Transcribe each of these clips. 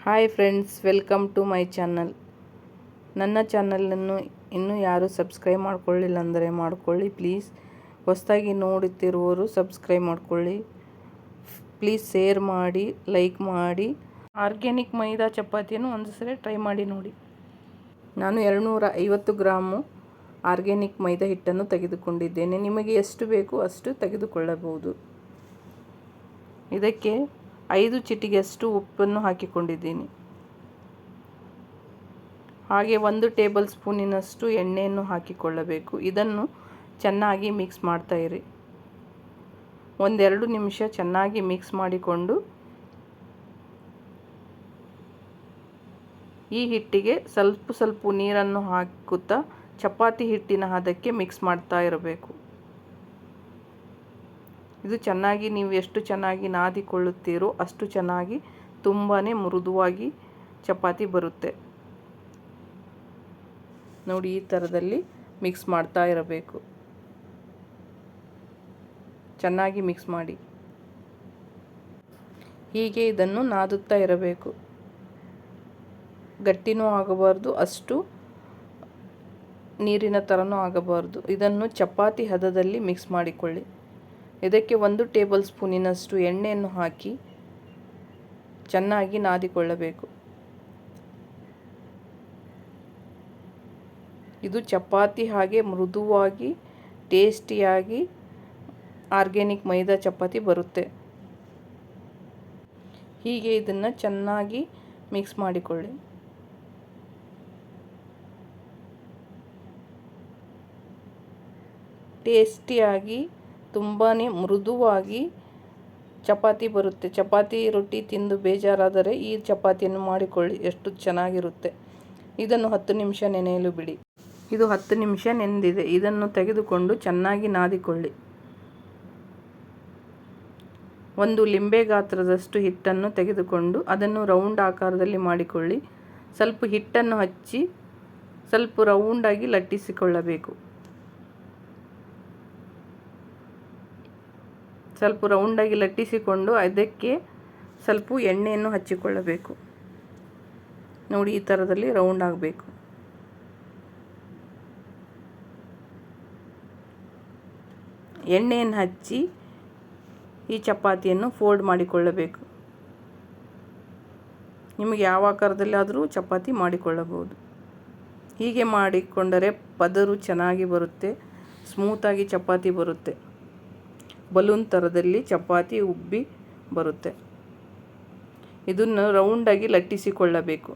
Hi friends, welcome to my channel. ನನ್ನ ಚಾನಲನ್ನು ಇನ್ನೂ ಯಾರು ಸಬ್ಸ್ಕ್ರೈಬ್ ಮಾಡ್ಕೊಳ್ಳಿಲ್ಲ ಅಂದರೆ ಮಾಡ್ಕೊಳ್ಳಿ ಪ್ಲೀಸ್. ಹೊಸದಾಗಿ ನೋಡುತ್ತಿರುವವರು ಸಬ್ಸ್ಕ್ರೈಬ್ ಮಾಡ್ಕೊಳ್ಳಿ ಪ್ಲೀಸ್. ಶೇರ್ ಮಾಡಿ, ಲೈಕ್ ಮಾಡಿ. ಆರ್ಗ್ಯಾನಿಕ್ ಮೈದಾ ಚಪಾತಿಯನ್ನು ಒಂದು ಸರಿ ಟ್ರೈ ಮಾಡಿ ನೋಡಿ. ನಾನು 250 ಗ್ರಾಮು ಆರ್ಗ್ಯಾನಿಕ್ ಮೈದಾ ಹಿಟ್ಟನ್ನು ತೆಗೆದುಕೊಂಡಿದ್ದೇನೆ. ನಿಮಗೆ ಎಷ್ಟು ಬೇಕು ಅಷ್ಟು ತೆಗೆದುಕೊಳ್ಳಬಹುದು. ಇದಕ್ಕೆ 5 ಚಿಟಿಕೆಯಷ್ಟು ಉಪ್ಪನ್ನು ಹಾಕಿಕೊಂಡಿದ್ದೀನಿ. ಹಾಗೆ 1 ಟೇಬಲ್ ಸ್ಪೂನಿನಷ್ಟು ಎಣ್ಣೆಯನ್ನು ಹಾಕಿಕೊಳ್ಳಬೇಕು. ಇದನ್ನು ಚೆನ್ನಾಗಿ ಮಿಕ್ಸ್ ಮಾಡ್ತಾ ಇರಿ. 1-2 ನಿಮಿಷ ಚೆನ್ನಾಗಿ ಮಿಕ್ಸ್ ಮಾಡಿಕೊಂಡು ಈ ಹಿಟ್ಟಿಗೆ ಸ್ವಲ್ಪ ನೀರನ್ನು ಹಾಕುತ್ತಾ ಚಪಾತಿ ಹಿಟ್ಟಿನ ಹದಕ್ಕೆ ಮಿಕ್ಸ್ ಮಾಡ್ತಾ ಇರಬೇಕು. ಇದು ಚೆನ್ನಾಗಿ ನೀವು ಎಷ್ಟು ಚೆನ್ನಾಗಿ ನಾದಿಕೊಳ್ಳುತ್ತೀರೋ ಅಷ್ಟು ಚೆನ್ನಾಗಿ ತುಂಬಾ ಮೃದುವಾಗಿ ಚಪಾತಿ ಬರುತ್ತೆ. ನೋಡಿ, ಈ ಥರದಲ್ಲಿ ಮಿಕ್ಸ್ ಮಾಡ್ತಾ ಇರಬೇಕು. ಚೆನ್ನಾಗಿ ಮಿಕ್ಸ್ ಮಾಡಿ. ಹೀಗೆ ಇದನ್ನು ನಾದುತ್ತಾ ಇರಬೇಕು. ಗಟ್ಟಿನೂ ಆಗಬಾರ್ದು, ಅಷ್ಟು ನೀರಿನ ಥರನೂ ಆಗಬಾರ್ದು. ಇದನ್ನು ಚಪಾತಿ ಹದದಲ್ಲಿ ಮಿಕ್ಸ್ ಮಾಡಿಕೊಳ್ಳಿ. ಇದಕ್ಕೆ 1 ಟೇಬಲ್ ಸ್ಪೂನಿನಷ್ಟು ಎಣ್ಣೆಯನ್ನು ಹಾಕಿ ಚೆನ್ನಾಗಿ ನಾದಿಕೊಳ್ಳಬೇಕು. ಇದು ಚಪಾತಿ ಹಾಗೆ ಮೃದುವಾಗಿ ಟೇಸ್ಟಿಯಾಗಿ ಆರ್ಗ್ಯಾನಿಕ್ ಮೈದಾ ಚಪಾತಿ ಬರುತ್ತೆ. ಹೀಗೆ ಇದನ್ನು ಚೆನ್ನಾಗಿ ಮಿಕ್ಸ್ ಮಾಡಿಕೊಳ್ಳಿ. ಟೇಸ್ಟಿಯಾಗಿ ತುಂಬಾ ಮೃದುವಾಗಿ ಚಪಾತಿ ಬರುತ್ತೆ. ಚಪಾತಿ ರೊಟ್ಟಿ ತಿಂದು ಬೇಜಾರಾದರೆ ಈ ಚಪಾತಿಯನ್ನು ಮಾಡಿಕೊಳ್ಳಿ, ಎಷ್ಟು ಚೆನ್ನಾಗಿರುತ್ತೆ. ಇದನ್ನು 10 ನಿಮಿಷ ನೆನೆಯಲು ಬಿಡಿ. ಇದು 10 ನಿಮಿಷ ನೆಂದಿದೆ. ಇದನ್ನು ತೆಗೆದುಕೊಂಡು ಚೆನ್ನಾಗಿ ನಾದಿಕೊಳ್ಳಿ. 1 ಲಿಂಬೆ ಗಾತ್ರದಷ್ಟು ಹಿಟ್ಟನ್ನು ತೆಗೆದುಕೊಂಡು ಅದನ್ನು ರೌಂಡ್ ಆಕಾರದಲ್ಲಿ ಮಾಡಿಕೊಳ್ಳಿ. ಸ್ವಲ್ಪ ಹಿಟ್ಟನ್ನು ಹಚ್ಚಿ ಸ್ವಲ್ಪ ರೌಂಡಾಗಿ ಲಟ್ಟಿಸಿಕೊಳ್ಳಬೇಕು. ಸ್ವಲ್ಪ ರೌಂಡಾಗಿ ಲಟ್ಟಿಸಿಕೊಂಡು ಅದಕ್ಕೆ ಸ್ವಲ್ಪ ಎಣ್ಣೆಯನ್ನು ಹಚ್ಚಿಕೊಳ್ಳಬೇಕು. ನೋಡಿ, ಈ ಥರದಲ್ಲಿ ರೌಂಡ್ ಆಗಬೇಕು. ಎಣ್ಣೆಯನ್ನು ಹಚ್ಚಿ ಈ ಚಪಾತಿಯನ್ನು ಫೋಲ್ಡ್ ಮಾಡಿಕೊಳ್ಳಬೇಕು. ನಿಮಗೆ ಯಾವ ಆಕಾರದಲ್ಲಿ ಆದರೂ ಚಪಾತಿ ಮಾಡಿಕೊಳ್ಳಬಹುದು. ಹೀಗೆ ಮಾಡಿಕೊಂಡರೆ ಪದರು ಚೆನ್ನಾಗಿ ಬರುತ್ತೆ, ಸ್ಮೂತಾಗಿ ಚಪಾತಿ ಬರುತ್ತೆ. ಬಲೂನ್ ಥರದಲ್ಲಿ ಚಪಾತಿ ಉಬ್ಬಿ ಬರುತ್ತೆ. ಇದನ್ನು ರೌಂಡಾಗಿ ಲಟ್ಟಿಸಿಕೊಳ್ಳಬೇಕು.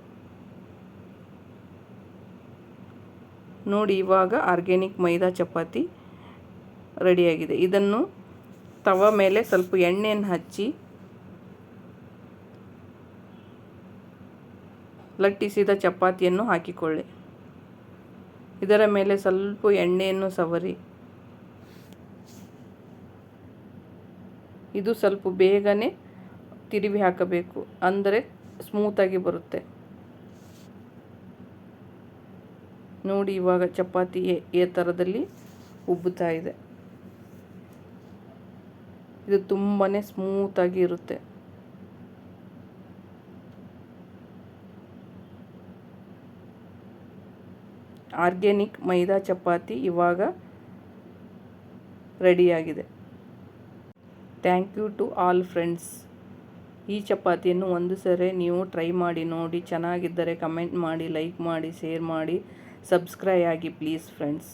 ನೋಡಿ, ಇವಾಗ ಆರ್ಗ್ಯಾನಿಕ್ ಮೈದಾ ಚಪಾತಿ ರೆಡಿಯಾಗಿದೆ. ಇದನ್ನು ತವ ಮೇಲೆ ಸ್ವಲ್ಪ ಎಣ್ಣೆಯನ್ನು ಹಚ್ಚಿ ಲಟ್ಟಿಸಿದ ಚಪಾತಿಯನ್ನು ಹಾಕಿಕೊಳ್ಳಿ. ಇದರ ಮೇಲೆ ಸ್ವಲ್ಪ ಎಣ್ಣೆಯನ್ನು ಸವರಿ. ಇದು ಸ್ವಲ್ಪ ಬೇಗನೆ ತಿರುವಿ ಹಾಕಬೇಕು, ಅಂದರೆ ಸ್ಮೂತಾಗಿ ಬರುತ್ತೆ. ನೋಡಿ, ಇವಾಗ ಚಪಾತಿ ಈ ಥರದಲ್ಲಿ ಉಬ್ಬುತ್ತಾ ಇದೆ. ಇದು ತುಂಬಾ ಸ್ಮೂತಾಗಿ ಇರುತ್ತೆ. ಆರ್ಗ್ಯಾನಿಕ್ ಮೈದಾ ಚಪಾತಿ ಇವಾಗ ರೆಡಿಯಾಗಿದೆ. Thank you to all friends. ಈ ಚಪಾತಿಯನ್ನು ಒಂದು ಸರಿ ನೀವು ಟ್ರೈ ಮಾಡಿ ನೋಡಿ. ಚೆನ್ನಾಗಿದ್ದರೆ ಕಮೆಂಟ್ ಮಾಡಿ, ಲೈಕ್ ಮಾಡಿ, ಶೇರ್ ಮಾಡಿ, ಸಬ್ಸ್ಕ್ರೈಬ್ ಆಗಿ ಪ್ಲೀಸ್ ಫ್ರೆಂಡ್ಸ್.